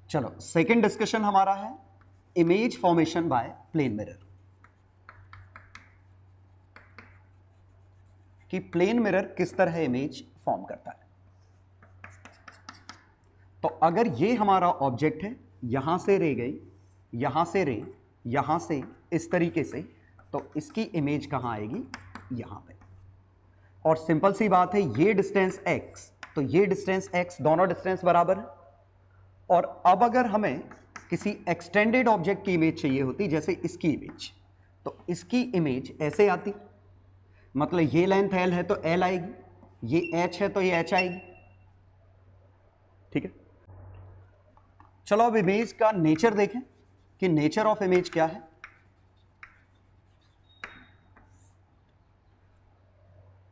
चलो second discussion हमारा है image formation by plane mirror, कि प्लेन मिरर किस तरह इमेज फॉर्म करता है। तो अगर ये हमारा ऑब्जेक्ट है, यहां से रे गई, यहां से रे, यहां से इस तरीके से, तो इसकी इमेज कहां आएगी, यहां पे। और सिंपल सी बात है, ये डिस्टेंस x तो ये डिस्टेंस x, दोनों डिस्टेंस बराबर है। और अब अगर हमें किसी एक्सटेंडेड ऑब्जेक्ट की इमेज चाहिए होती, जैसे इसकी इमेज, तो इसकी इमेज ऐसे आती, मतलब ये लेंथ l है तो l आएगी, ये h है तो ये h आएगी। ठीक है, चलो अब इमेज का नेचर देखें कि नेचर ऑफ इमेज क्या है।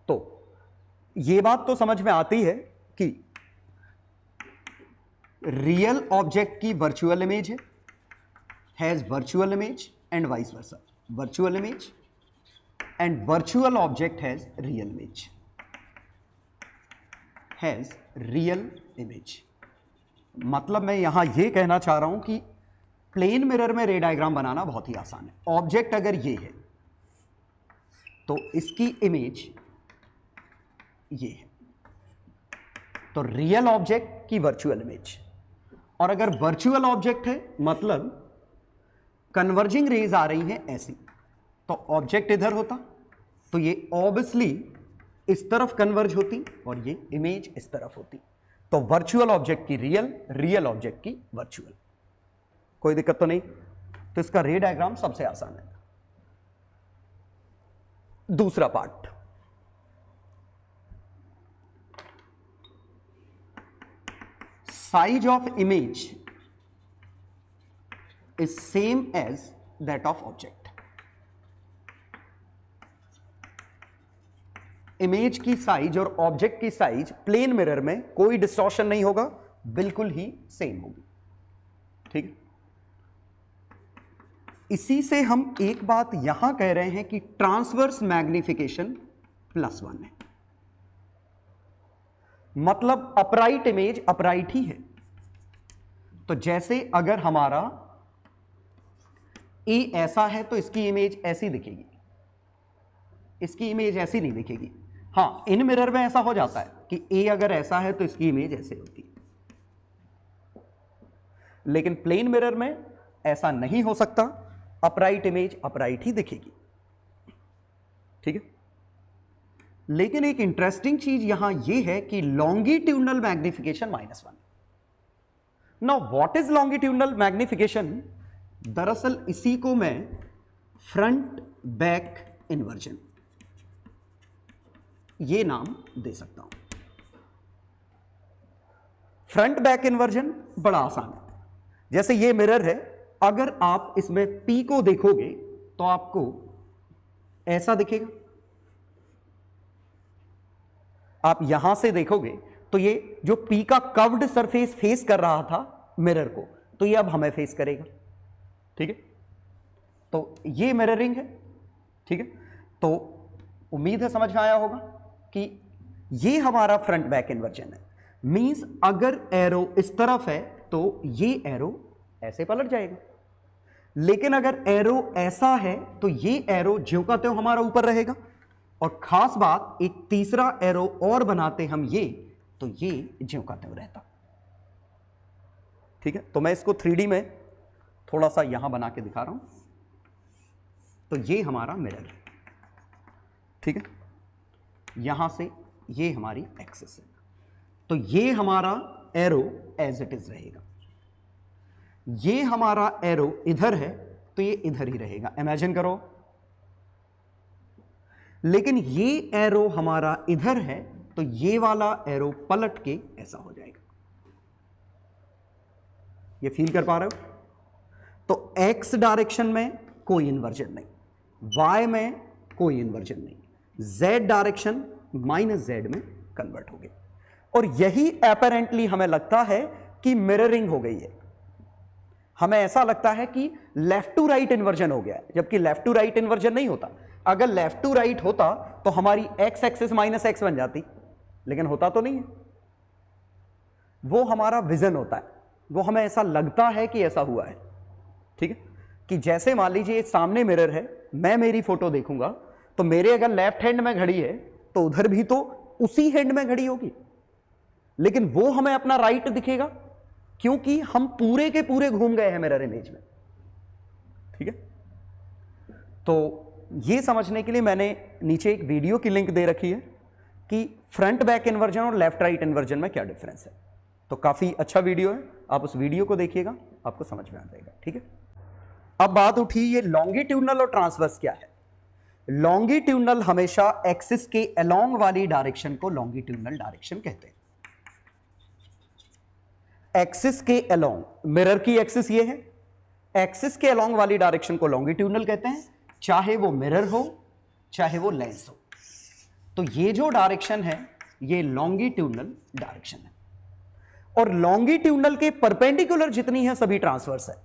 तो ये बात तो समझ में आती है कि रियल ऑब्जेक्ट की वर्चुअल इमेज है, has virtual image, and vice versa, virtual image and virtual object has real image, has real image. मतलब मैं यहां यह कहना चाह रहा हूं कि प्लेन मिरर में रे डायग्राम बनाना बहुत ही आसान है। ऑब्जेक्ट अगर ये है तो इसकी इमेज ये है, तो रियल ऑब्जेक्ट की वर्चुअल इमेज। और अगर वर्चुअल ऑब्जेक्ट है मतलब कन्वर्जिंग रेज आ रही हैं ऐसी, तो ऑब्जेक्ट इधर होता तो ये ऑब्वियसली इस तरफ कन्वर्ज होती और ये इमेज इस तरफ होती। तो वर्चुअल ऑब्जेक्ट की रियल, रियल ऑब्जेक्ट की वर्चुअल। कोई दिक्कत तो नहीं। तो इसका रे डायग्राम सबसे आसान है। दूसरा part, size of image is same as that of object। Image की साइज और ऑब्जेक्ट की साइज प्लेन मिरर में कोई डिस्टॉर्शन नहीं होगा, बिल्कुल ही सेम होगी। ठीक है, इसी से हम एक बात यहां कह रहे हैं कि ट्रांसवर्स मैग्निफिकेशन +1 है, मतलब अपराइट इमेज अपराइट ही है। तो जैसे अगर हमारा ए ऐसा है तो इसकी इमेज ऐसी दिखेगी, इसकी इमेज ऐसी नहीं दिखेगी। हां, इन मिरर में ऐसा हो जाता है कि ए अगर ऐसा है तो इसकी इमेज ऐसे होती है, लेकिन प्लेन मिरर में ऐसा नहीं हो सकता, अपराइट इमेज अपराइट ही दिखेगी। ठीक है, लेकिन एक इंटरेस्टिंग चीज यहां यह है कि longitudinal magnification -1। Now what is longitudinal magnification? दरअसल इसी को मैं फ्रंट बैक इन्वर्जन ये नाम दे सकता हूं। फ्रंट बैक इन्वर्जन बड़ा आसान है। जैसे ये मिरर है, अगर आप इसमें P को देखोगे तो आपको ऐसा दिखेगा, आप यहां से देखोगे तो ये जो P का कर्व्ड सरफेस फेस कर रहा था मिरर को, तो ये अब हमें फेस करेगा। ठीक है, तो ये मिररिंग है। ठीक है, तो उम्मीद है समझ में आया होगा कि ये हमारा फ्रंट बैक इन्वर्जन है। मींस अगर एरो इस तरफ है तो ये एरो ऐसे पलट जाएगा, लेकिन अगर एरो ऐसा है तो ये एरो ज्यों का त्यों हमारा ऊपर रहेगा। और खास बात, एक तीसरा एरो और बनाते हम ये, तो ये ज्यों का त्यों रहता। ठीक है, तो मैं इसको 3D में थोड़ा सा यहां बना के दिखा रहा हूं। तो ये हमारा मिरर है। ठीक है, यहां से ये हमारी एक्सिस है, तो ये हमारा एरो एज इट इज रहेगा। ये हमारा एरो इधर है तो ये इधर ही रहेगा, इमेजिन करो। लेकिन ये एरो हमारा इधर है तो ये वाला एरो पलट के ऐसा हो जाएगा। ये फील कर पा रहे हो? तो एक्स डायरेक्शन में कोई इन्वर्जन नहीं, वाई में कोई इन्वर्जन नहीं, जेड डायरेक्शन -z में कन्वर्ट हो गई। और यही एपरेंटली हमें लगता है कि मिररिंग हो गई है। हमें ऐसा लगता है कि लेफ्ट टू राइट इन्वर्जन हो गया है, जबकि लेफ्ट टू राइट इन्वर्जन नहीं होता। अगर लेफ्ट टू राइट होता तो हमारी एक्स एक्सिस -x बन जाती, लेकिन होता तो नहीं है। वो हमारा विजन होता है। वो हमें ऐसा लगता है कि ऐसा हुआ है, ठीक है। कि जैसे मान लीजिए सामने मिरर है, मैं मेरी फोटो देखूंगा तो मेरे अगर लेफ्ट हैंड में घड़ी है तो उधर भी तो उसी हैंड में घड़ी होगी, लेकिन वो हमें अपना राइट दिखेगा क्योंकि हम पूरे के पूरे घूम गए हैं मिरर इमेज में, ठीक है। तो ये समझने के लिए मैंने नीचे एक वीडियो की लिंक दे रखी है कि फ्रंट बैक इन्वर्जन और लेफ्ट राइट इन्वर्जन में क्या डिफरेंस है। तो काफी अच्छा वीडियो है, आप उस वीडियो को देखिएगा, आपको समझ में आ जाएगा, ठीक है। अब बात उठी ये लॉन्गिट्यूडनल और ट्रांसवर्स क्या है। लॉन्गिट्यूडनल हमेशा एक्सिस के अलोंग वाली डायरेक्शन को लॉन्गिट्यूडनल डायरेक्शन कहते हैं। एक्सिस के अलोंग, मिरर की एक्सिस ये है, एक्सिस के अलोंग वाली डायरेक्शन को लॉन्गिट्यूडनल कहते हैं, चाहे वो मिरर हो चाहे वो लेंस हो। तो ये जो डायरेक्शन है ये लॉन्गिट्यूडनल डायरेक्शन है, और लॉन्गिट्यूडनल के परपेंडिकुलर जितनी है सभी ट्रांसवर्स है।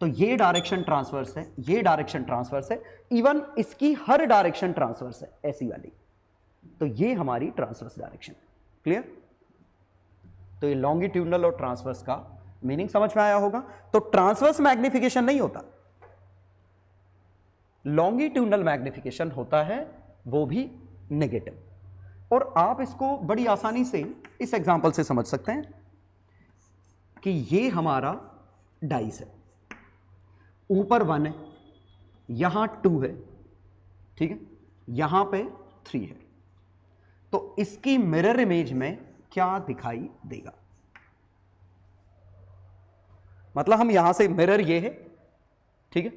तो ये डायरेक्शन ट्रांसवर्स है, ये डायरेक्शन ट्रांसवर्स है, इवन इसकी हर डायरेक्शन ट्रांसवर्स है ऐसी वाली। तो ये हमारी ट्रांसवर्स डायरेक्शन है। क्लियर? तो ये लॉन्गिट्यूडनल और ट्रांसवर्स का मीनिंग समझ में आया होगा। तो ट्रांसवर्स मैग्निफिकेशन नहीं होता, लॉन्गिट्यूडनल मैग्निफिकेशन होता है, वो भी नेगेटिव। और आप इसको बड़ी आसानी से इस एग्जांपल से समझ सकते हैं कि ये हमारा डाइस है, ऊपर 1 है, यहां 2 है, ठीक है, यहां पे 3 है। तो इसकी मिरर इमेज में क्या दिखाई देगा? मतलब हम यहां से, मिरर ये है, ठीक है,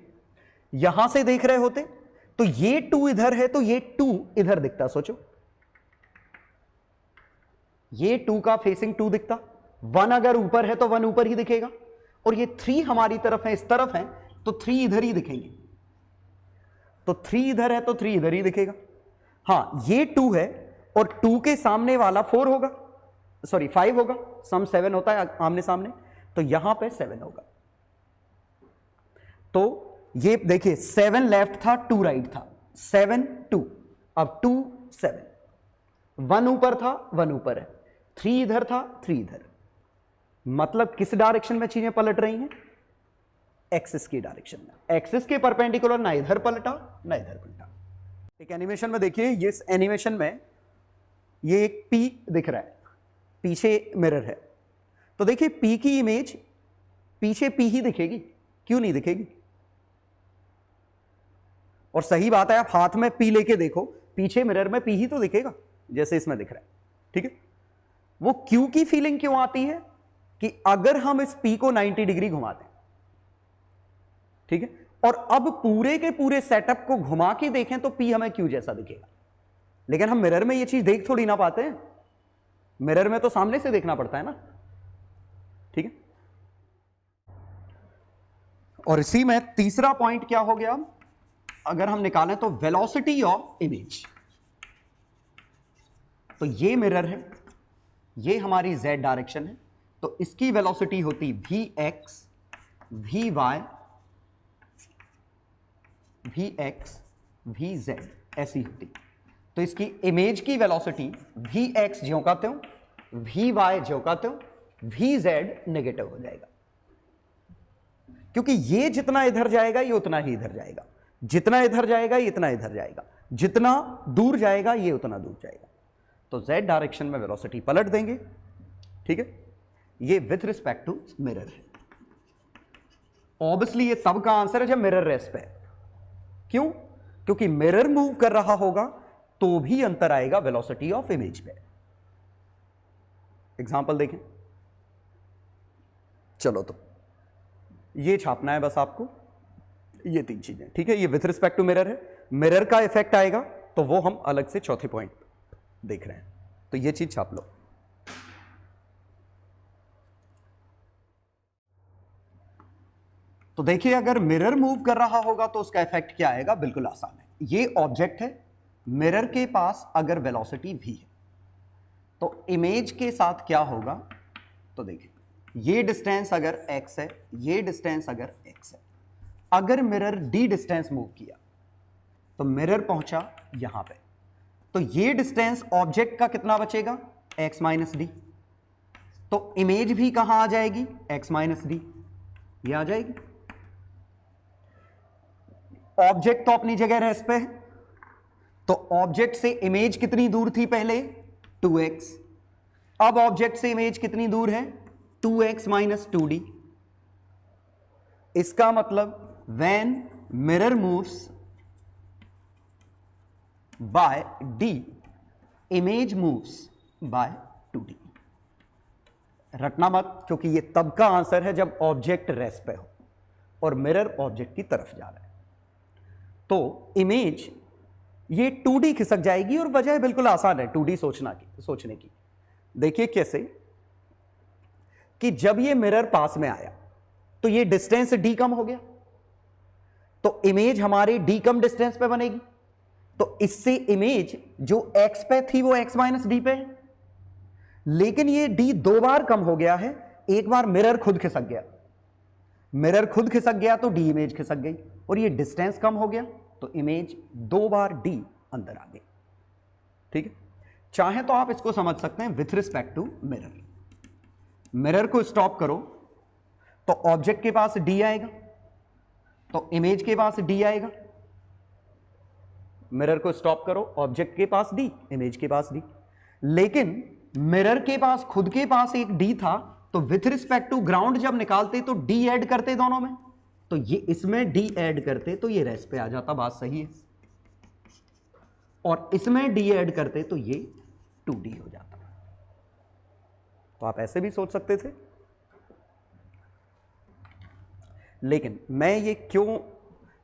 यहां से देख रहे होते तो ये 2 इधर है तो ये 2 इधर दिखता। सोचो, ये 2 का फेसिंग 2 दिखता, 1 अगर ऊपर है तो 1 ऊपर ही दिखेगा, और ये 3 हमारी तरफ है, इस तरफ है, तो 3 इधर ही दिखेंगे। तो 3 इधर है तो 3 इधर ही दिखेगा। हां, ये 2 है और 2 के सामने वाला 4 होगा, सॉरी 5 होगा, सम 7 होता है आमने सामने, तो यहां पे 7 होगा। तो ये देखिए 7 लेफ्ट था, 2 राइट था, 7 2, अब 2 7, 1 ऊपर था, 1 ऊपर है, 3 इधर था, 3 इधर। मतलब किस डायरेक्शन में चीजें पलट रही हैं? एक्सिस की डायरेक्शन में। एक्सिस के परपेंडिकुलर ना इधर पलटा ना इधर पलटा। एक एनिमेशन में देखिए, ये इस एनिमेशन में ये एक पी दिख रहा है, पीछे मिरर है। तो देखिए पी की इमेज पीछे पी ही दिखेगी, क्यों नहीं दिखेगी? और सही बात है, आप हाथ में पी लेके देखो, पीछे मिरर में पी ही तो दिखेगा, जैसे इसमें दिख रहा है, ठीक है। वो क्यू की फीलिंग क्यों आती है? कि अगर हम इस पी को 90 डिग्री घुमाते हैं, ठीक है, और अब पूरे के पूरे सेटअप को घुमा के देखें तो पी हमें क्यू जैसा दिखेगा। लेकिन हम मिरर में ये चीज देख थोड़ी ना पाते हैं, मिरर में तो सामने से देखना पड़ता है ना, ठीक है। और इसी में तीसरा पॉइंट क्या हो गया, अगर हम निकालें तो वेलोसिटी ऑफ इमेज। तो ये मिरर है, ये हमारी z डायरेक्शन है, तो इसकी वेलोसिटी होती vx, vy, vx, vz ऐसी होती। तो इसकी इमेज की वेलोसिटी vx ज्यों का त्यों, vy ज्यों का त्यों, vz नेगेटिव हो जाएगा, क्योंकि ये जितना इधर जाएगा ये उतना ही इधर जाएगा, जितना इधर जाएगा ये इतना इधर जाएगा, जितना दूर जाएगा ये उतना दूर जाएगा। तो z डायरेक्शन में वेलोसिटी पलट देंगे, ठीक है। ये विथ रिस्पेक्ट टू मिरर है। ऑब्वियसली ये तब का आंसर है जब मिरर रेस्ट पे है। क्यों? क्योंकि मिरर मूव कर रहा होगा तो भी अंतर आएगा वेलोसिटी ऑफ इमेज पे। एग्जांपल देखें, चलो तो ये छापना है बस आपको, ये 3 चीजें, ठीक है। ये विथ रिस्पेक्ट टू मिरर है, मिरर का इफेक्ट आएगा तो वो हम अलग से चौथे पॉइंट देख रहे हैं, तो ये चीज छाप लो। तो देखिए अगर मिरर मूव कर रहा होगा तो उसका इफेक्ट क्या आएगा, बिल्कुल आसान है। ये ऑब्जेक्ट है, मिरर के पास अगर वेलोसिटी v है तो इमेज के साथ क्या होगा, तो देखिए ये डिस्टेंस अगर x है, ये डिस्टेंस अगर x है, अगर मिरर d डिस्टेंस मूव किया तो मिरर पहुंचा यहां पे, तो ये डिस्टेंस ऑब्जेक्ट का कितना बचेगा, x माइनस डी। तो इमेज भी कहां आ जाएगी, x माइनस डी, ये आ जाएगी। ऑब्जेक्ट तो अपनी जगह रेस्ट पे है, तो ऑब्जेक्ट से इमेज कितनी दूर थी पहले, 2x। अब ऑब्जेक्ट से इमेज कितनी दूर है, 2x माइनस 2d। इसका मतलब when mirror moves bye d, image moves bye 2d। रटना मत, क्योंकि ये तब का आंसर है जब ऑब्जेक्ट रेस्ट पे हो और मिरर ऑब्जेक्ट की तरफ जा रहा है। तो इमेज ये 2D खिसक जाएगी, और वजह बिल्कुल आसान है 2D सोचने की। देखिए कैसे, कि जब ये मिरर पास में आया तो ये डिस्टेंस d कम हो गया, तो इमेज हमारे d कम डिस्टेंस पे बनेगी। तो इससे इमेज जो x पे थी वो x माइनस डी पे है, लेकिन ये d 2 बार कम हो गया है। एक बार मिरर खुद खिसक गया, मिरर खुद खिसक गया तो d इमेज खिसक गई, और ये डिस्टेंस कम हो गया तो इमेज 2 बार d अंदर आ गई। ठीक है, चाहे तो आप इसको समझ सकते हैं with respect to mirror. Mirror को स्टॉप करो तो ऑब्जेक्ट के पास d आएगा, तो इमेज के पास d आएगा। मिरर को स्टॉप करो, ऑब्जेक्ट के पास d, इमेज के पास d। लेकिन मिरर के पास खुद के पास एक d था, तो विथ रिस्पेक्ट टू ग्राउंड जब निकालते तो d ऐड करते दोनों में, तो ये इसमें d ऐड करते तो ये रेस्ट पे आ जाता, बात सही है। और इसमें d ऐड करते तो ये 2d हो जाता। तो आप ऐसे भी सोच सकते थे, लेकिन मैं ये क्यों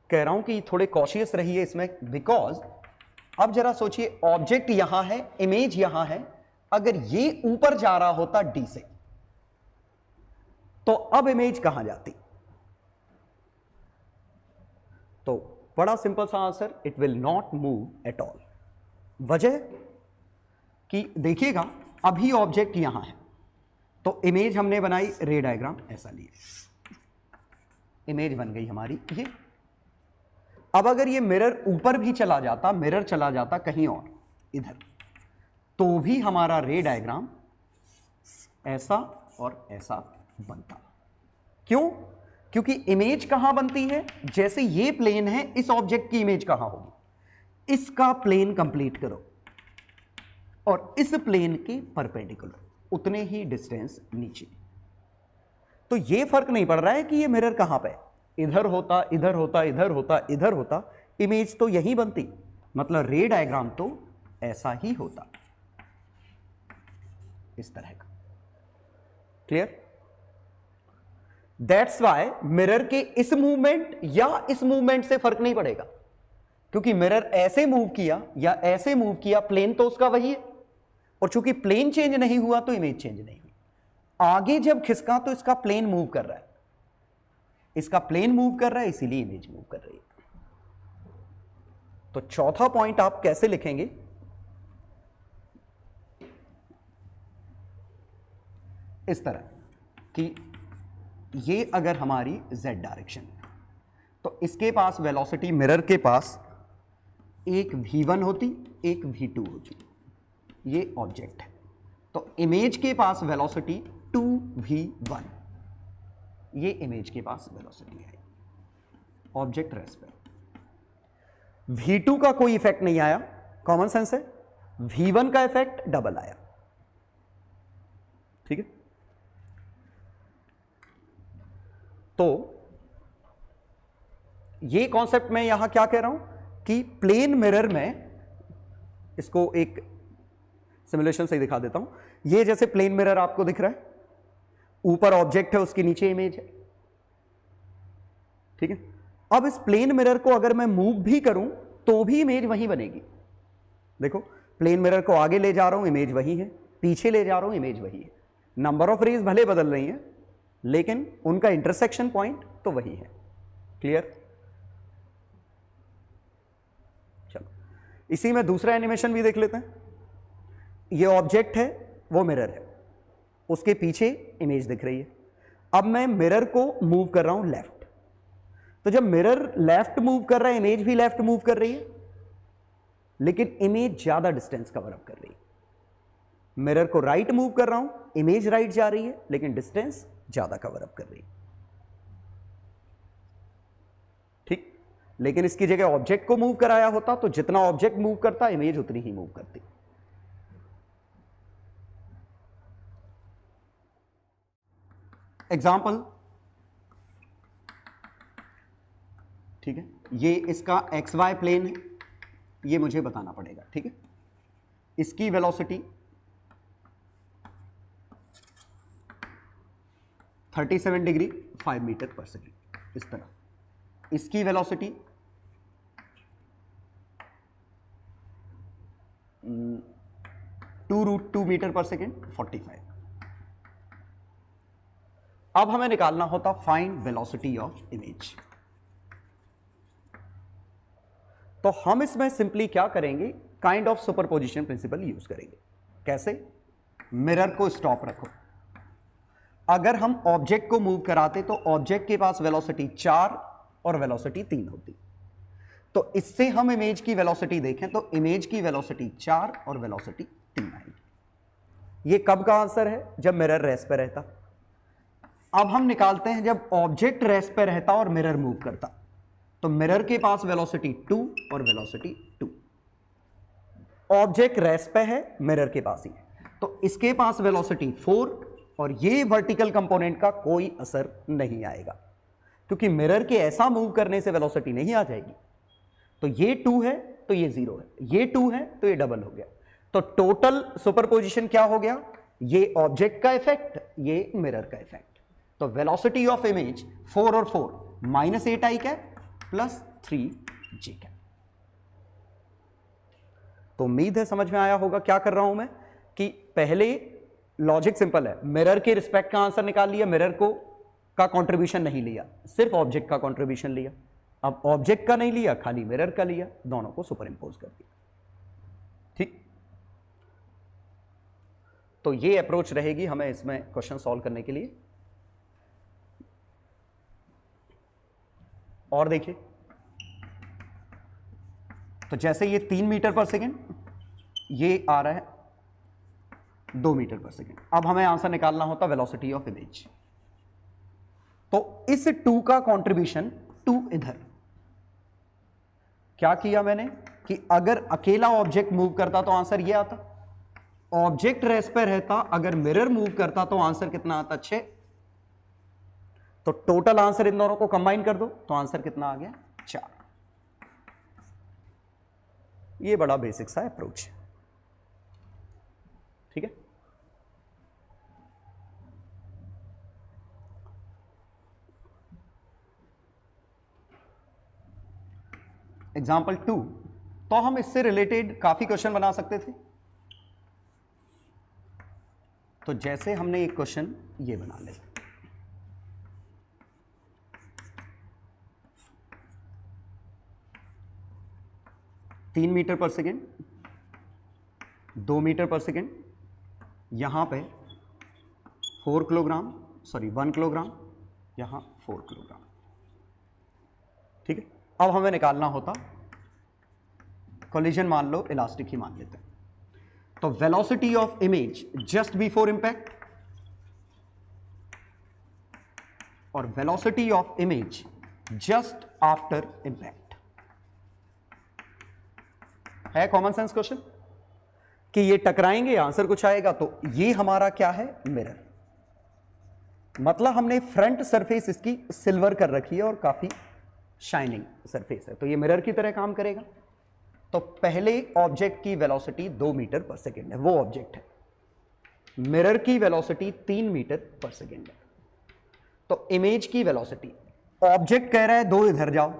कह रहा हूं कि थोड़े कॉशियस रहिए इसमें, बिकॉज अब जरा सोचिए, ऑब्जेक्ट यहां है, इमेज यहां है, अगर ये ऊपर जा रहा होता d से, तो अब इमेज कहां जाती। तो बड़ा सिंपल सा answer, it will not move at all. वजह कि देखिएगा, अभी ऑब्जेक्ट यहां है, तो इमेज हमने बनाई रे डायग्राम ऐसा लिए, इमेज बन गई हमारी ये। अब अगर ये मिरर ऊपर भी चला जाता, मिरर चला जाता कहीं और इधर, तो भी हमारा रे डायग्राम ऐसा और ऐसा बनता। क्यों? क्योंकि इमेज कहां बनती है, जैसे ये प्लेन है, इस ऑब्जेक्ट की इमेज कहां होगी, इसका प्लेन कंप्लीट करो और इस प्लेन के परपेंडिकुलर, उतने ही डिस्टेंस नीचे। तो ये फर्क नहीं पड़ रहा है कि ये मिरर कहां पे, इधर होता, इधर होता, इधर होता, इधर होता, इमेज तो यही बनती। मतलब रे डायग्राम तो ऐसा ही होता, इस तरह का। क्लियर? दैट्स वाई मिरर के इस मूवमेंट या इस मूवमेंट से फर्क नहीं पड़ेगा, क्योंकि मिरर ऐसे मूव किया या ऐसे मूव किया, प्लेन तो उसका वही है, और चूंकि प्लेन चेंज नहीं हुआ तो इमेज चेंज नहीं हुई। आगे जब खिसका तो इसका प्लेन मूव कर रहा है, इसका प्लेन मूव कर रहा है, इसीलिए इमेज मूव कर रही है। तो चौथा पॉइंट आप कैसे लिखेंगे, इस तरह कि ये अगर हमारी z डायरेक्शन है, तो इसके पास वेलोसिटी, मिरर के पास एक v1 होती, एक v2 होती, ये ऑब्जेक्ट है। तो इमेज के पास वेलोसिटी 2v1, ये इमेज के पास वेलोसिटी है, ऑब्जेक्ट रेस्ट पे। v2 का कोई इफेक्ट नहीं आया, कॉमन सेंस है। v1 का इफेक्ट डबल आया। ठीक है, तो ये कॉन्सेप्ट मैं यहां क्या कह रहा हूं कि प्लेन मिरर में, इसको एक सिमुलेशन से ही दिखा देता हूं। ये जैसे प्लेन मिरर आपको दिख रहा है, ऊपर ऑब्जेक्ट है, उसके नीचे इमेज है। ठीक है, अब इस प्लेन मिरर को अगर मैं मूव भी करूं तो भी इमेज वहीं बनेगी। देखो, प्लेन मिरर को आगे ले जा रहा हूं, इमेज वही है, पीछे ले जा रहा हूं, इमेज वही है। नंबर ऑफ रेज भले बदल रही हैं, लेकिन उनका इंटरसेक्शन पॉइंट तो वही है। क्लियर? चलो, इसी में दूसरा एनिमेशन भी देख लेते हैं। ये ऑब्जेक्ट है, वो मिरर है, उसके पीछे इमेज दिख रही है। अब मैं मिरर को मूव कर रहा हूं लेफ्ट, तो जब मिरर लेफ्ट मूव कर रहा है, इमेज भी लेफ्ट मूव कर रही है, लेकिन इमेज ज्यादा डिस्टेंस कवर अप कर रही है। मिरर को राइट मूव कर रहा हूं, इमेज राइट जा रही है लेकिन डिस्टेंस ज्यादा कवर अप कर रही है। ठीक, लेकिन इसकी जगह ऑब्जेक्ट को मूव कराया होता तो जितना ऑब्जेक्ट मूव करता इमेज उतनी ही मूव करती। एग्जाम्पल, ठीक है, ये इसका एक्स वाई प्लेन है, ये मुझे बताना पड़ेगा। ठीक है, इसकी वेलोसिटी 37 डिग्री 5 मीटर पर सेकेंड इस तरह, इसकी वेलोसिटी 2√2 मीटर पर सेकेंड 45। अब हमें निकालना होता फाइंड वेलोसिटी ऑफ इमेज। तो हम इसमें सिंपली क्या करेंगे, kind of superposition principle use करेंगे। कैसे? मिरर को स्टॉप रखो, अगर हम ऑब्जेक्ट को मूव कराते तो ऑब्जेक्ट के पास वेलोसिटी 4 और वेलोसिटी 3 होती, तो इससे हम इमेज की वेलोसिटी देखें तो इमेज की वेलोसिटी 4 और वेलोसिटी 3 आएगी। ये कब का आंसर है? जब मिरर रेस्ट पे रहता। अब हम निकालते हैं जब ऑब्जेक्ट रेस्ट पे रहता और मिरर मूव करता, तो मिरर के पास वेलोसिटी 2 और वेलोसिटी 2। ऑब्जेक्ट रेस्ट पे है, मिरर के पास ही है, तो इसके पास वेलोसिटी 4 और ये वर्टिकल कंपोनेंट का कोई असर नहीं आएगा क्योंकि मिरर के ऐसा मूव करने से वेलोसिटी नहीं आ जाएगी। तो ये 2 है तो ये 0 है, ये 2 है तो ये डबल हो गया। तो टोटल सुपरपोजिशन क्या हो गया? ये ऑब्जेक्ट का इफेक्ट, ये मिरर का इफेक्ट। तो वेलोसिटी ऑफ इमेज 4 और 4 -8 आई कैप प्लस 3 जी कैप। तो उम्मीद है समझ में आया होगा क्या कर रहा हूं मैं, कि पहले लॉजिक सिंपल है, मिरर के रिस्पेक्ट का आंसर निकाल लिया, मिरर को का कंट्रीब्यूशन नहीं लिया, सिर्फ ऑब्जेक्ट का कंट्रीब्यूशन लिया। अब ऑब्जेक्ट का नहीं लिया, खाली मिरर का लिया, दोनों को सुपर इंपोज कर दिया। ठीक, तो ये अप्रोच रहेगी हमें इसमें क्वेश्चन सॉल्व करने के लिए। और देखिए, तो जैसे ये 3 मीटर पर सेकेंड, ये आ रहा है 2 मीटर पर सेकेंड। अब हमें आंसर निकालना होता वेलोसिटी ऑफ इमेज। तो इस 2 का कंट्रीब्यूशन 2 इधर। क्या किया मैंने कि अगर अकेला ऑब्जेक्ट मूव करता तो आंसर ये आता, ऑब्जेक्ट रेस्ट पे रहता, अगर मिरर मूव करता तो आंसर कितना आता? 6। तो टोटल आंसर इन दोनों को कंबाइन कर दो तो आंसर कितना आ गया? 4। ये बड़ा बेसिक सा अप्रोच है। ठीक है, एग्जाम्पल 2। तो हम इससे रिलेटेड काफी क्वेश्चन बना सकते थे। तो जैसे हमने एक क्वेश्चन ये बना लिया, तीन मीटर पर सेकेंड, 2 मीटर पर सेकेंड, यहां पे 1 किलोग्राम, यहां 4 किलोग्राम। ठीक है, अब हमें निकालना होता कोलिजन, मान लो इलास्टिक ही मान लेते हैं। तो velocity of image just before impact और velocity of image just after impact है। कॉमन सेंस क्वेश्चन कि ये टकराएंगे, आंसर कुछ आएगा। तो ये हमारा क्या है? मिरर। मतलब हमने फ्रंट सरफेस इसकी सिल्वर कर रखी है और काफी शाइनिंग सरफेस है, तो ये मिरर की तरह काम करेगा। तो पहले ऑब्जेक्ट की वेलोसिटी 2 मीटर पर सेकेंड है, वो ऑब्जेक्ट है। मिरर की वेलोसिटी 3 मीटर पर सेकेंड है। तो इमेज की वेलोसिटी, ऑब्जेक्ट कह रहा है 2 इधर जाओ,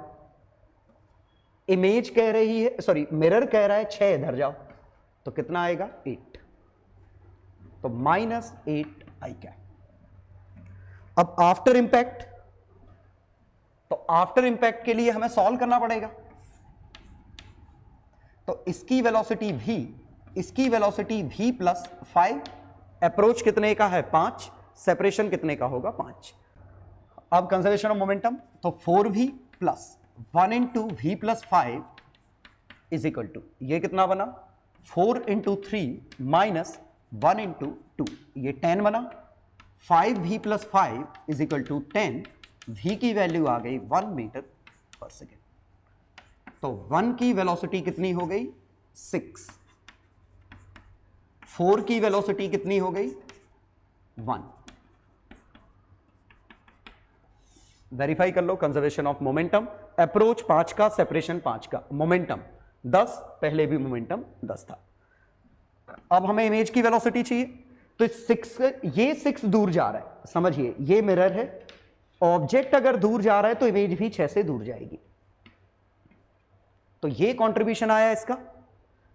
इमेज कह रही है, सॉरी मिरर कह रहा है 6 इधर जाओ, तो कितना आएगा? 8। तो -8 आई कैप। अब आफ्टर इंपैक्ट, तो आफ्टर इंपैक्ट के लिए हमें सॉल्व करना पड़ेगा। तो इसकी वेलोसिटी v, इसकी वेलोसिटी v प्लस 5, अप्रोच कितने का है? 5, सेपरेशन कितने का होगा? 5। अब कंजर्वेशन ऑफ मोमेंटम, तो 4v plus 1 into v plus 5 is equal to, ये कितना बना? 4 इंटू 3 माइनस 1 इंटू 2, ये 10 बना, 5v plus 5 is equal to 10, v की वैल्यू आ गई 1 मीटर पर सेकेंड। तो 1 की वेलोसिटी कितनी हो गई 6, 4 की वेलोसिटी कितनी हो गई 1। वेरीफाई कर लो, कंजर्वेशन ऑफ मोमेंटम, अप्रोच 5 का, सेपरेशन 5 का, मोमेंटम 10, पहले भी मोमेंटम 10 था। अब हमें इमेज की वेलोसिटी चाहिए, तो ये 6 दूर जा रहा है, समझिए ये मिरर है, ऑब्जेक्ट अगर दूर जा रहा है तो इमेज भी 6 से दूर जाएगी। तो ये कंट्रीब्यूशन आया इसका।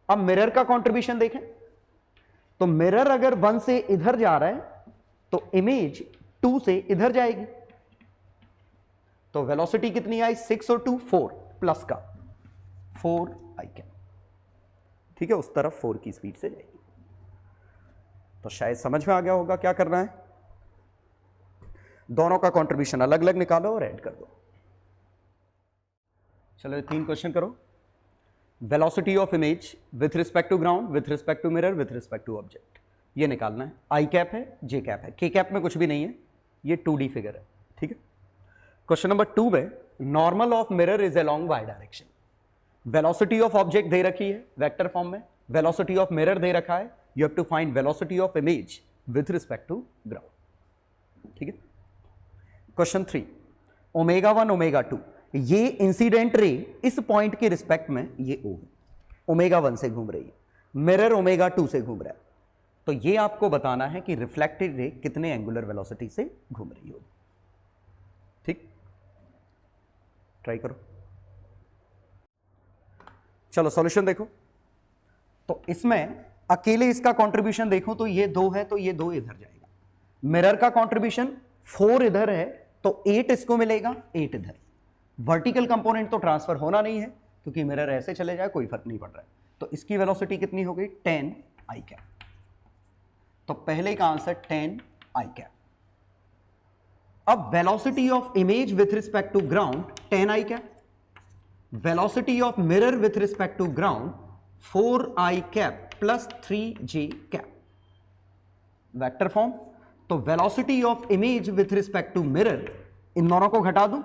अब मिरर का कंट्रीब्यूशन देखें, तो मिरर अगर 1 से इधर जा रहा है तो इमेज 2 से इधर जाएगी। तो वेलोसिटी कितनी आई 6 और 2 4 प्लस का 4 आई कैप, ठीक है, उस तरफ 4 की स्पीड से जाएगी। तो शायद समझ में आ गया होगा क्या करना है। दोनों का कंट्रीब्यूशन अलग अलग निकालो और ऐड कर दो। चलो 3 क्वेश्चन करो। Velocity of image with respect to ground, with respect to mirror, with respect to object, ये निकालना है। आई कैप है, जे कैप है, के कैप में कुछ भी नहीं है, ये 2D फिगर है, ठीक है। क्वेश्चन नंबर 2 में normal of mirror is along Y direction, velocity of object दे रखी है वेक्टर फॉर्म में, वेलोसिटी ऑफ मिरर दे रखा है, you have to find velocity of image with respect to ground, ठीक है। क्वेश्चन 3, ओमेगा 1 ओमेगा 2, ये इंसिडेंट रे इस पॉइंट के रिस्पेक्ट में ये O है, ओमेगा 1 से घूम रही है, मिरर ओमेगा 2 से घूम रहा है। तो ये आपको बताना है कि रिफ्लेक्टेड रे कितने एंगुलर वेलोसिटी से घूम रही होगी, ठीक। ट्राई करो। चलो सॉल्यूशन देखो। तो इसमें अकेले इसका कंट्रीब्यूशन देखो तो ये 2 है, तो ये 2 इधर जाएगा। मिरर का कंट्रीब्यूशन 4 इधर है, तो 8 इसको मिलेगा, 8 इधर। वर्टिकल कंपोनेंट तो ट्रांसफर होना नहीं है क्योंकि मिरर ऐसे चले जाए कोई फर्क नहीं पड़ रहा है। तो इसकी वेलोसिटी कितनी हो गई 10 आई कैप। तो पहले का आंसर 10 आई कैप। अब velocity of image with respect to ground 10 I cap, velocity of mirror with respect to ground 4 I cap plus 3 J cap, vector form. तो velocity of image with respect to mirror, इन दोनों को घटा दूं,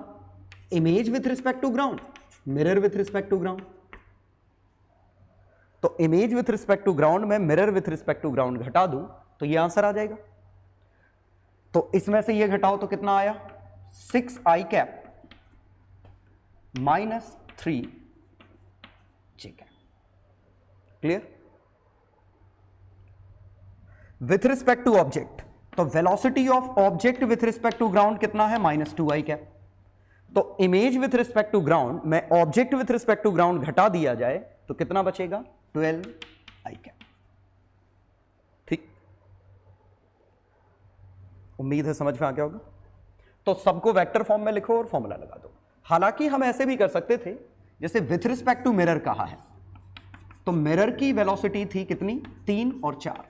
image with respect to ground, mirror with respect to ground. तो image with respect to ground में mirror with respect to ground घटा दूं तो ये आंसर आ जाएगा। तो इसमें से ये घटाओ तो कितना आया 6 I cap minus 3 J cap. Clear. With respect to object, तो velocity of object with respect to ground कितना है -2 आई कैप। तो image with respect to ground में object with respect to ground घटा दिया जाए तो कितना बचेगा 12 आई कैप, ठीक। उम्मीद है समझ में आ गया होगा। तो सबको वेक्टर फॉर्म में लिखो और फॉर्मूला लगा दो। हालांकि हम ऐसे भी कर सकते थे, जैसे विथ रिस्पेक्ट टू मिरर कहा है तो मिरर की वेलोसिटी थी कितनी 3 और 4,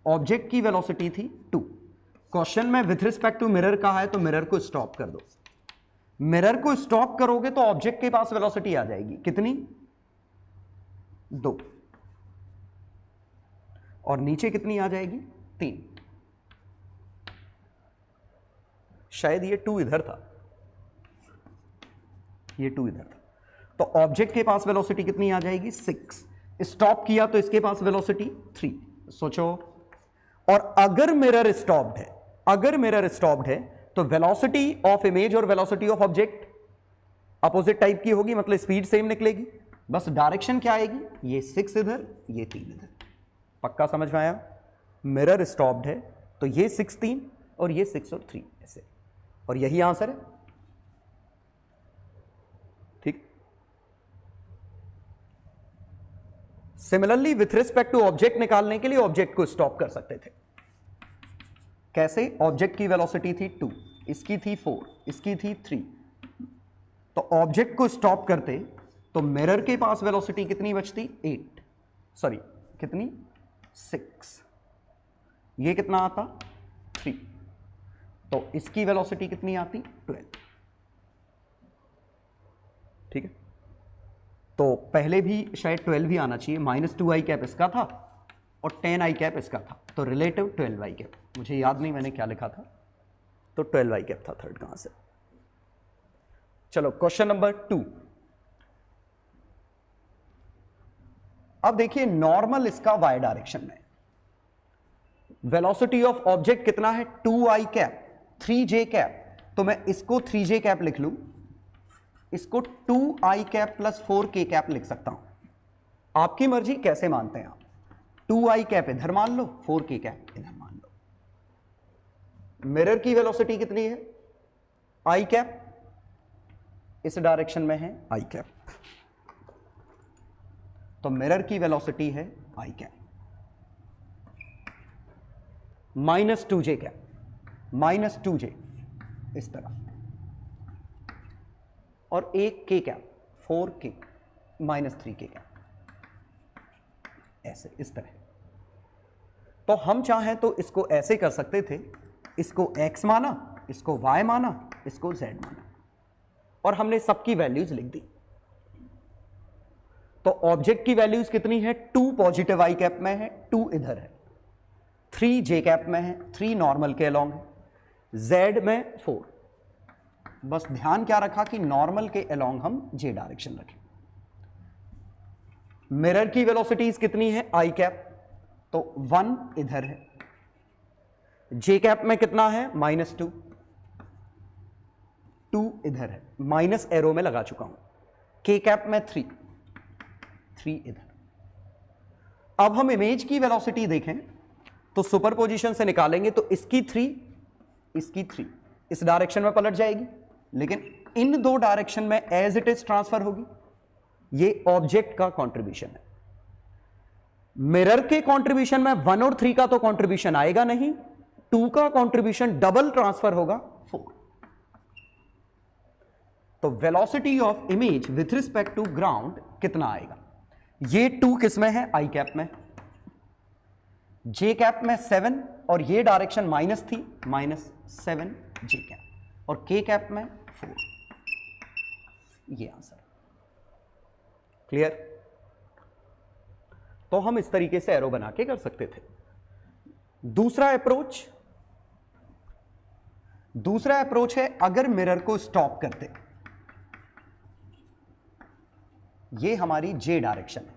ऑब्जेक्ट की वेलोसिटी थी 2। क्वेश्चन में विथ रिस्पेक्ट टू मिरर कहा है तो मिरर को स्टॉप कर दो। मिरर को स्टॉप करोगे तो ऑब्जेक्ट के पास वेलोसिटी आ जाएगी कितनी 2, और नीचे कितनी आ जाएगी 3। शायद ये 2 इधर था, ये 2 इधर था। तो ऑब्जेक्ट के पास वेलोसिटी कितनी आ जाएगी 6, स्टॉप किया तो इसके पास वेलोसिटी 3। सोचो, और अगर मिरर स्टॉप्ड है, अगर मिरर स्टॉप्ड है तो वेलोसिटी ऑफ इमेज और velocity of object opposite type की होगी, मतलब स्पीड सेम निकलेगी, बस डायरेक्शन क्या आएगी, ये 6 इधर, ये 3 इधर। पक्का समझ में आया। मिरर स्टॉप्ड है तो ये 6 3 और ये 6 और 3 ऐसे, और यही आंसर है, ठीक। Similarly with respect to object निकालने के लिए ऑब्जेक्ट को स्टॉप कर सकते थे। कैसे, ऑब्जेक्ट की वेलोसिटी थी 2, इसकी थी 4, इसकी थी 3, तो ऑब्जेक्ट को स्टॉप करते तो मिरर के पास वेलोसिटी कितनी बचती 8, सॉरी कितनी 6, ये कितना आता 3, तो इसकी वेलोसिटी कितनी आती 12, ठीक है। तो पहले भी शायद 12 ही आना चाहिए, -2 आई कैप इसका था और 10 आई कैप इसका था, तो रिलेटिव 12 आई कैप। मुझे याद नहीं मैंने क्या लिखा था, तो 12 आई कैप था थर्ड कहां से। चलो क्वेश्चन नंबर 2। अब देखिए नॉर्मल इसका वाई डायरेक्शन में, वेलोसिटी ऑफ ऑब्जेक्ट कितना है 2 आई कैप 3 जे कैप, तो मैं इसको 3 जे कैप लिख लूं, इसको 2 आई कैप प्लस 4 के कैप लिख सकता हूं। आपकी मर्जी कैसे मानते हैं आप, 2 आई कैप इधर मान लो, 4 के कैप इधर मान लो। मिरर की वेलोसिटी कितनी है, आई कैप, इस डायरेक्शन में है आई कैप, तो मिरर की वेलोसिटी है आई कैप माइनस 2 जे कैप, माइनस 2 जे इस तरह, और एक के कैप 4 के माइनस 3 के कैप, ऐसे इस तरह। तो हम चाहें तो इसको ऐसे कर सकते थे, इसको x माना, इसको y माना, इसको z माना, और हमने सबकी वैल्यूज लिख दी। तो ऑब्जेक्ट की वैल्यूज कितनी है, 2 पॉजिटिव आई कैप में है, 2 इधर है, 3 जे कैप में है, 3 नॉर्मल के अलोंग है, z में 4। बस ध्यान क्या रखा कि नॉर्मल के अलोंग हम जे डायरेक्शन रखें। मिरर की वेलोसिटीज कितनी है आई कैप, तो 1 इधर है, जे कैप में कितना है -2, 2 इधर है, माइनस एरो में लगा चुका हूं, के कैप में 3 इधर। अब हम इमेज की वेलोसिटी देखें तो सुपरपोजिशन से निकालेंगे, तो इसकी 3 इस डायरेक्शन में पलट जाएगी, लेकिन इन दो डायरेक्शन में एज इट इज ट्रांसफर होगी। ये ऑब्जेक्ट का कंट्रीब्यूशन है। मिरर के कंट्रीब्यूशन में 1 और 3 का तो कंट्रीब्यूशन आएगा नहीं, 2 का कंट्रीब्यूशन डबल ट्रांसफर होगा 4। तो velocity of image with respect to ground कितना आएगा, ये 2 किस में है आई कैप में, जे कैप में 7, और ये डायरेक्शन माइनस थी, -7 जे कैप, और के कैप में 4। ये आंसर क्लियर। तो हम इस तरीके से एरो बना के कर सकते थे। दूसरा अप्रोच है, अगर मिरर को स्टॉप करते, ये हमारी जे डायरेक्शन है,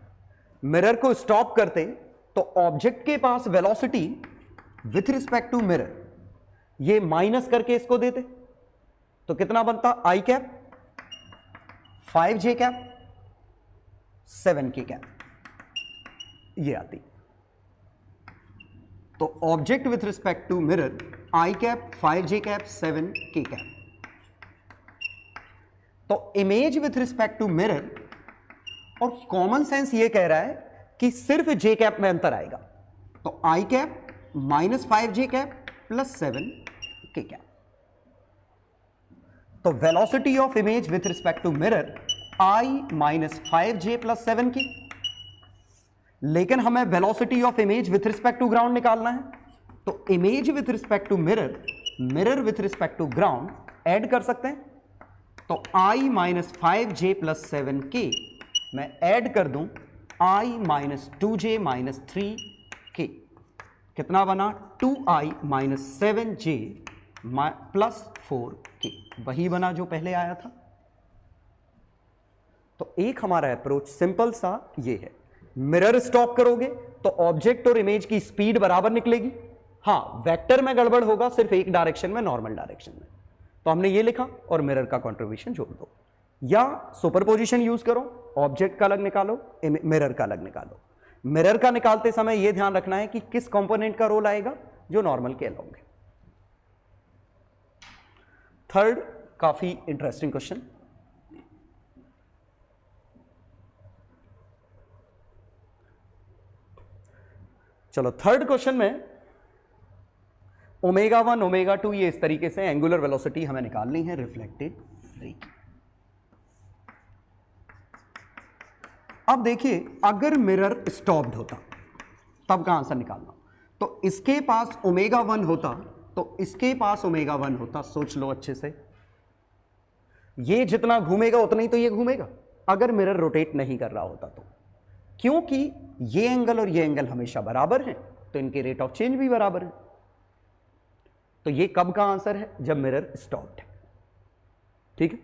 मिरर को स्टॉप करते तो ऑब्जेक्ट के पास velocity with respect to mirror ये माइनस करके इसको देते, तो कितना बनता, आई cap 5 J cap 7 K cap, ये आती। तो object with respect to mirror I cap 5 J cap 7 K cap. तो image with respect to mirror, और कॉमन सेंस ये कह रहा है कि सिर्फ जे कैप में अंतर आएगा, तो I cap -5 J cap plus 7 K cap. तो velocity of image with respect to mirror I -5 J plus 7 K, लेकिन हमें velocity of image with respect to ground निकालना है, तो image with respect to mirror, mirror with respect to ground add कर सकते हैं, तो आई -5 जे प्लस 7 के मैं ऐड कर दूं i -2 जे -3 के, कितना बना 2i -7 जे प्लस 4 के, वही बना जो पहले आया था। तो एक हमारा अप्रोच सिंपल सा ये है, मिरर स्टॉप करोगे तो ऑब्जेक्ट और इमेज की स्पीड बराबर निकलेगी। हाँ, वेक्टर में गड़बड़ होगा सिर्फ एक डायरेक्शन में, नॉर्मल डायरेक्शन में, तो हमने ये लिखा और मिरर का कंट्रीब्यूशन जोड़ दो, या सुपरपोजिशन यूज करो, ऑब्जेक्ट का अलग निकालो, मिरर का अलग निकालो। मिरर का निकालते समय यह ध्यान रखना है कि किस कंपोनेंट का रोल आएगा, जो नॉर्मल के अलोंग है। थर्ड काफी इंटरेस्टिंग क्वेश्चन, चलो थर्ड क्वेश्चन में ω1 ω2 ये इस तरीके से एंगुलर वेलोसिटी हमें निकालनी है रिफ्लेक्टेड रे की। अब देखिए अगर मिरर स्टॉप्ड होता तब का आंसर निकालना, तो इसके पास ω1 होता तो इसके पास ω1 होता, सोच लो अच्छे से, ये जितना घूमेगा उतना ही तो ये घूमेगा, अगर मिरर रोटेट नहीं कर रहा होता तो क्योंकि ये एंगल और ये एंगल हमेशा बराबर हैं, तो इनके रेट ऑफ चेंज भी बराबर है। तो ये कब का आंसर है? जब मिरर स्टॉप्ड है। ठीक है,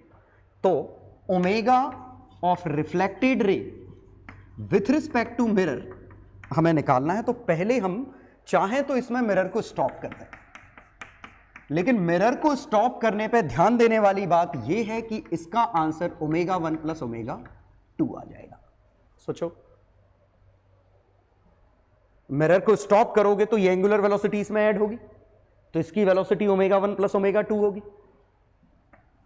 तो omega of reflected ray with respect to mirror हमें निकालना है। तो पहले हम चाहें तो इसमें मिरर को स्टॉप कर दें, लेकिन मिरर को स्टॉप करने पे ध्यान देने वाली बात यह है कि इसका आंसर ओमेगा 1 प्लस ओमेगा 2 आ जाएगा। सोचो, मिरर को स्टॉप करोगे तो ये एंगुलर वेलोसिटी इसमें ऐड होगी, तो इसकी वेलोसिटी ओमेगा 1 प्लस ओमेगा 2 होगी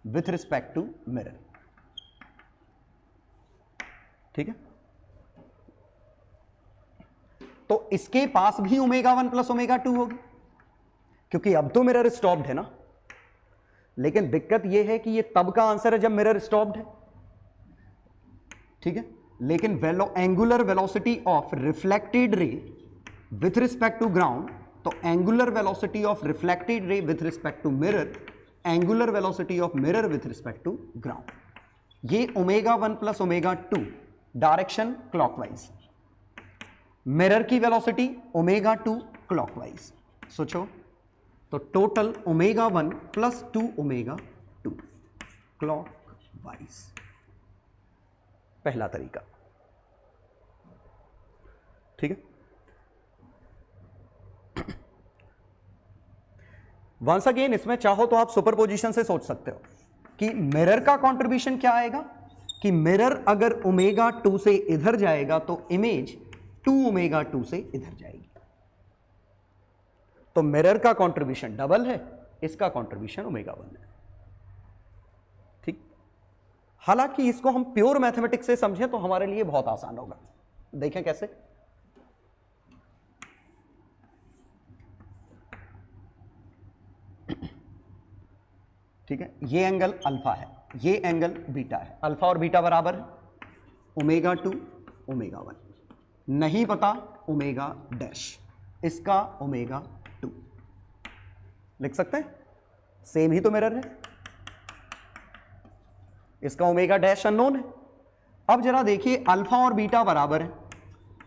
विथ रिस्पेक्ट टू मिरर। ठीक है, तो इसके पास भी ओमेगा 1 प्लस ओमेगा 2 होगी, क्योंकि अब तो मिरर स्टॉप्ड है ना। लेकिन दिक्कत यह है कि यह तब का आंसर है जब मिरर स्टॉप्ड है। ठीक है, लेकिन angular velocity of reflected ray with respect to ground, तो angular velocity of reflected ray with respect to mirror, angular velocity of mirror with respect to ground, ये omega 1 plus omega 2, direction clockwise. Mirror की velocity omega 2 clockwise. सोचो, तो total omega 1 plus 2 omega 2 clockwise, पहला तरीका। ठीक है, once again इसमें चाहो तो आप सुपरपोजिशन से सोच सकते हो कि मिरर का कंट्रीब्यूशन क्या आएगा, कि मिरर अगर ओमेगा 2 से इधर जाएगा तो इमेज 2 ओमेगा 2 से इधर जाएगी। तो मिरर का कंट्रीब्यूशन डबल है, इसका कंट्रीब्यूशन ओमेगा 1 है। ठीक, हालांकि इसको हम प्योर मैथमेटिक्स से समझें तो हमारे लिए बहुत आसान होगा। देखें कैसे। ठीक है, ये एंगल अल्फा है, ये एंगल बीटा है। अल्फा और बीटा बराबर है ओमेगा 2 ओमेगा 1, नहीं पता ओमेगा डैश, इसका ओमेगा 2 लिख सकते हैं, सेम ही तो मिरर है। इसका ओमेगा डैश अननोन है। अब जरा देखिए, अल्फा और बीटा बराबर है,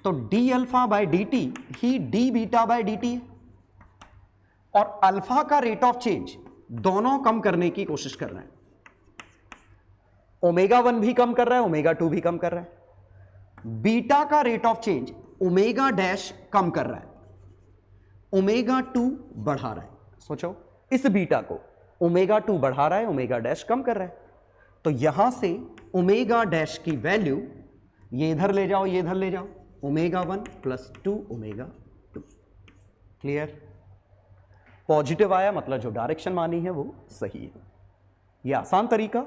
तो D alpha by D T he D beta by D T है, और अल्फा का रेट ऑफ चेंज दोनों कम करने की कोशिश कर रहे हैं। ओमेगा 1 भी कम कर रहा है, ओमेगा 2 भी कम कर रहा है। बीटा का rate of change omega dash कम कर रहा है, ओमेगा 2 बढ़ा रहा है। सोचो, इस बीटा को ओमेगा 2 बढ़ा रहा है, ओमेगा डैश कम कर रहा है, तो यहां से ओमेगा डैश की वैल्यू ये इधर ले जाओ, ये इधर ले जाओ, omega 1 plus 2 omega 2। Clear? Positive आया मतलब जो डायरेक्शन मानी है वो सही है। ये आसान तरीका,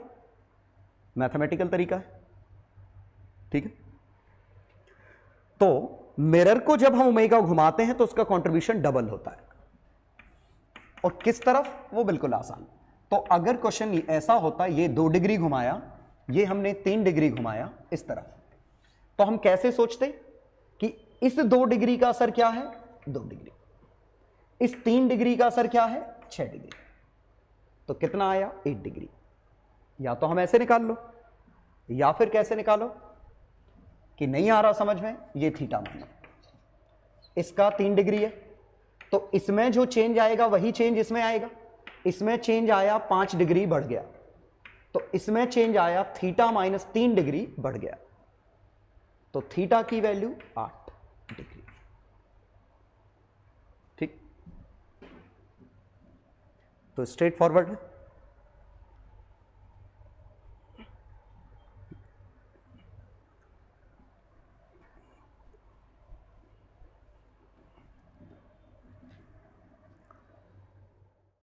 मैथमेटिकल तरीका है। ठीक है, तो मिरर को जब हम ओमेगा घुमाते हैं तो उसका कंट्रीब्यूशन डबल होता है, और किस तरफ वो बिल्कुल आसान। तो अगर क्वेश्चन ऐसा होता, ये 2 डिग्री घुमाया, ये हमने 3 डिग्री घुमाया इस तरफ, तो हम कैसे सोचते कि इस 2 डिग्री का असर क्या है, 2 डिग्री, इस 3 डिग्री का असर क्या है, 6 डिग्री, तो कितना आया, 8 डिग्री। या तो हम ऐसे निकाल लो, या फिर कैसे निकालो कि नहीं आ रहा समझ में, ये थीटा मानो, इसका 3 डिग्री है, तो इसमें जो चेंज आएगा वही चेंज इसमें आएगा। इसमें चेंज आया 5 डिग्री बढ़ गया, तो इसमें चेंज आया थीटा माइनस 3 डिग्री बढ़ गया, तो थीटा की वैल्यू 8 डिग्री। ठीक, तो स्ट्रेट फॉरवर्ड है।